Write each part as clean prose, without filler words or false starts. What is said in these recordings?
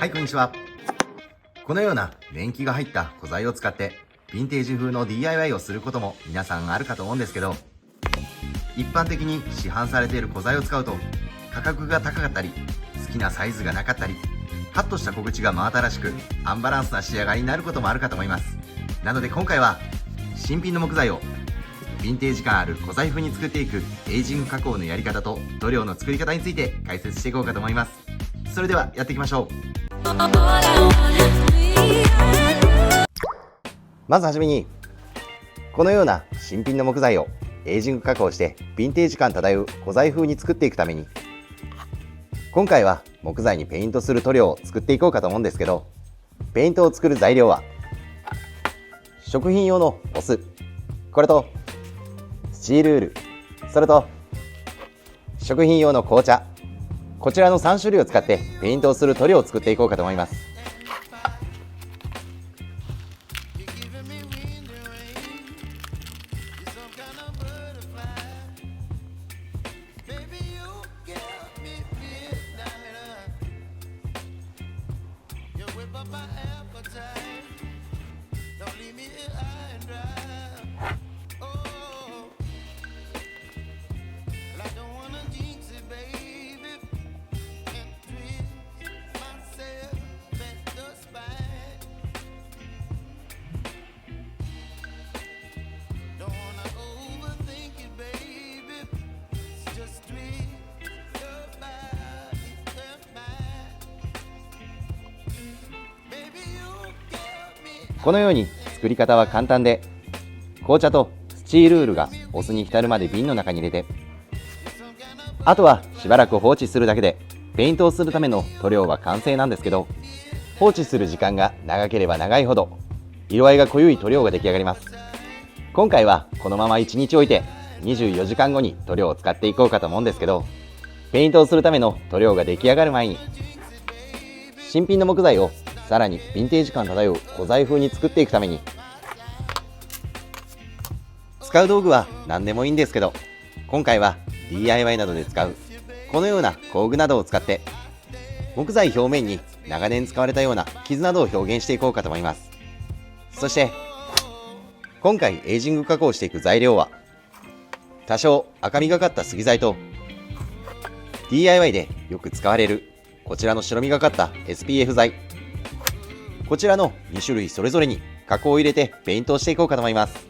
はい、こんにちは。このような年季が入った古材を使ってヴィンテージ風の DIY をすることも皆さんあるかと思うんですけど、一般的に市販されている古材を使うと価格が高かったり、好きなサイズがなかったり、カットした小口が真新しくアンバランスな仕上がりになることもあるかと思います。なので今回は新品の木材をヴィンテージ感ある古材風に作っていくエイジング加工のやり方と塗料の作り方について解説していこうかと思います。それではやっていきましょう。まずはじめにこのような新品の木材をエイジング加工してヴィンテージ感漂う古材風に作っていくために、今回は木材にペイントする塗料を作っていこうかと思うんですけど、ペイントを作る材料は食品用のお酢、これとスチールウール、それと食品用の紅茶、こちらの3種類を使ってペイントをする塗料を作っていこうかと思います。このように作り方は簡単で、紅茶とスチールウールがお酢に浸るまで瓶の中に入れて、あとはしばらく放置するだけでペイントをするための塗料は完成なんですけど、放置する時間が長ければ長いほど色合いが濃い塗料が出来上がります。今回はこのまま1日置いて24時間後に塗料を使っていこうかと思うんですけど、ペイントをするための塗料が出来上がる前に新品の木材をさらにヴィンテージ感漂う古材風に作っていくために、使う道具は何でもいいんですけど、今回は DIY などで使うこのような工具などを使って木材表面に長年使われたような傷などを表現していこうかと思います。そして今回エイジング加工していく材料は、多少赤みがかった杉材と DIY でよく使われるこちらの白みがかった SPF 材、こちらの2種類それぞれに加工を入れてペイントをしていこうかと思います。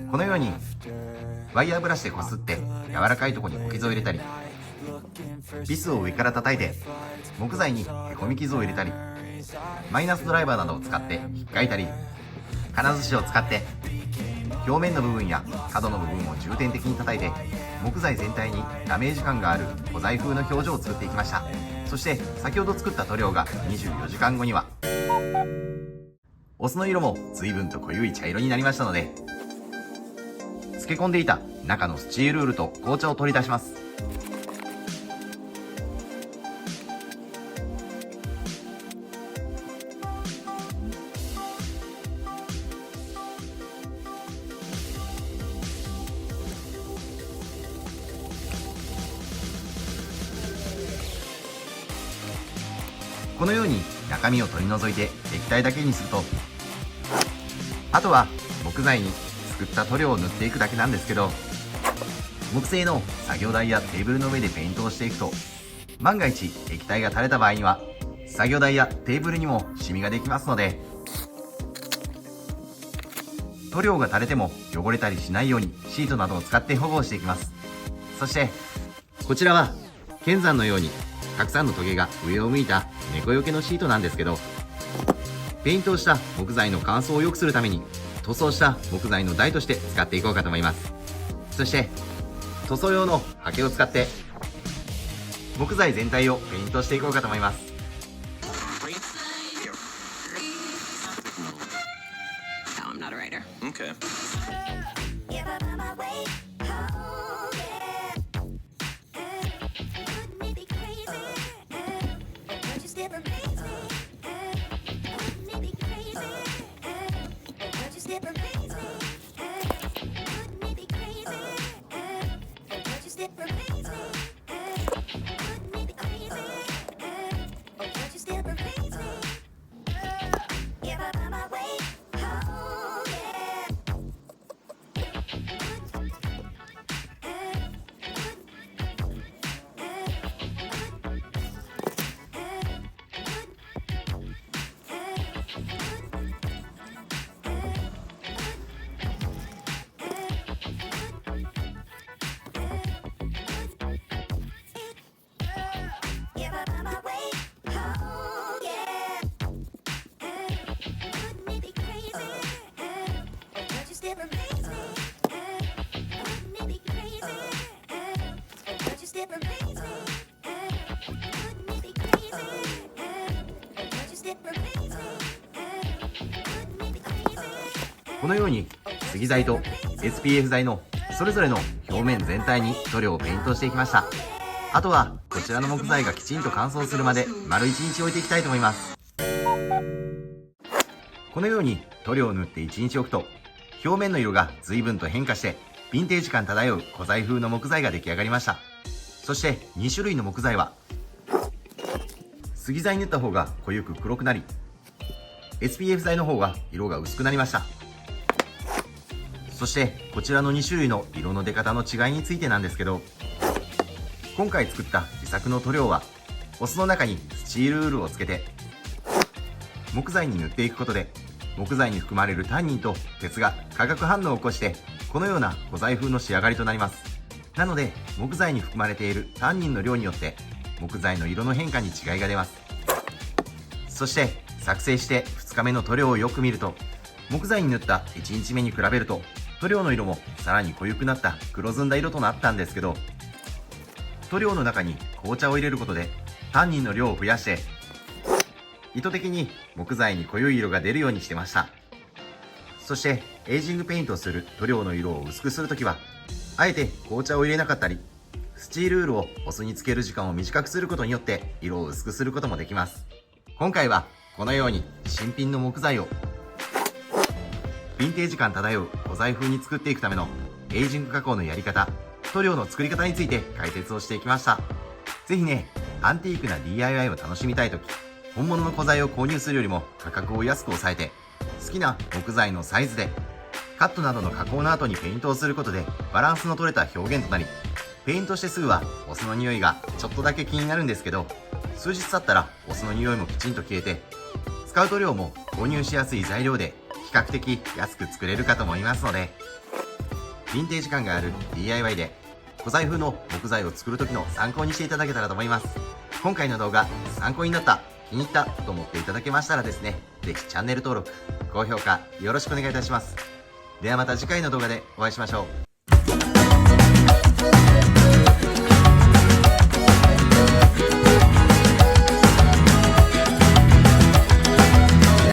このようにワイヤーブラシでこすって柔らかいところに小傷を入れたり、ビスを上から叩いて木材にへこみ傷を入れたり、マイナスドライバーなどを使って引っかいたり、金槌を使って表面の部分や角の部分を重点的に叩いて木材全体にダメージ感がある古材風の表情を作っていきました。そして先ほど作った塗料が24時間後にはお酢の色も随分と濃ゆい茶色になりましたので、漬け込んでいた中のスチールールと紅茶を取り出します。このように中身を取り除いて液体だけにすると、あとは木材に作った塗料を塗っていくだけなんですけど、木製の作業台やテーブルの上でペイントをしていくと、万が一液体が垂れた場合には作業台やテーブルにもシミができますので、塗料が垂れても汚れたりしないようにシートなどを使って保護をしていきます。そしてこちらは剣山のようにたくさんのトゲが上を向いた猫よけのシートなんですけど、ペイントをした木材の乾燥を良くするために塗装した木材の台として使っていこうかと思います。そして塗装用のハケを使って木材全体をペイントしていこうかと思います。このように杉材と SPF 材のそれぞれの表面全体に塗料をペイントしていきました。あとはこちらの木材がきちんと乾燥するまで丸1日置いていきたいと思います。このように塗料を塗って1日置くと表面の色が随分と変化してヴィンテージ感漂う古材風の木材が出来上がりました。そして2種類の木材は杉材に塗った方が濃ゆく黒くなり、 SPF 材の方が色が薄くなりました。そしてこちらの2種類の色の出方の違いについてなんですけど、今回作った自作の塗料はお酢の中にスチールウールをつけて木材に塗っていくことで、木材に含まれるタンニンと鉄が化学反応を起こしてこのような古材風の仕上がりとなります。なので木材に含まれているタンニンの量によって木材の色の変化に違いが出ます。そして作成して2日目の塗料をよく見ると、木材に塗った1日目に比べると塗料の色もさらに濃ゆくなった黒ずんだ色となったんですけど、塗料の中に紅茶を入れることでタンニンの量を増やして意図的に木材に濃い色が出るようにしてました。そしてエイジングペイントをする塗料の色を薄くするときはあえて紅茶を入れなかったり、スチールウールをお酢につける時間を短くすることによって色を薄くすることもできます。今回はこのように新品の木材をヴィンテージ感漂う古材風に作っていくためのエイジング加工のやり方、塗料の作り方について解説をしていきました。ぜひね、アンティークな DIY を楽しみたいとき、本物の古材を購入するよりも価格を安く抑えて、好きな木材のサイズでカットなどの加工の後にペイントをすることでバランスの取れた表現となり、ペイントしてすぐはお酢の匂いがちょっとだけ気になるんですけど、数日経ったらお酢の匂いもきちんと消えて、使う塗料も購入しやすい材料で比較的安く作れるかと思いますので、ヴィンテージ感がある DIY で古材風の木材を作る時の参考にしていただけたらと思います。今回の動画参考になった気に入ったと思っていただけましたらですね、ぜひチャンネル登録、高評価よろしくお願いいたします。ではまた次回の動画でお会いしましょう。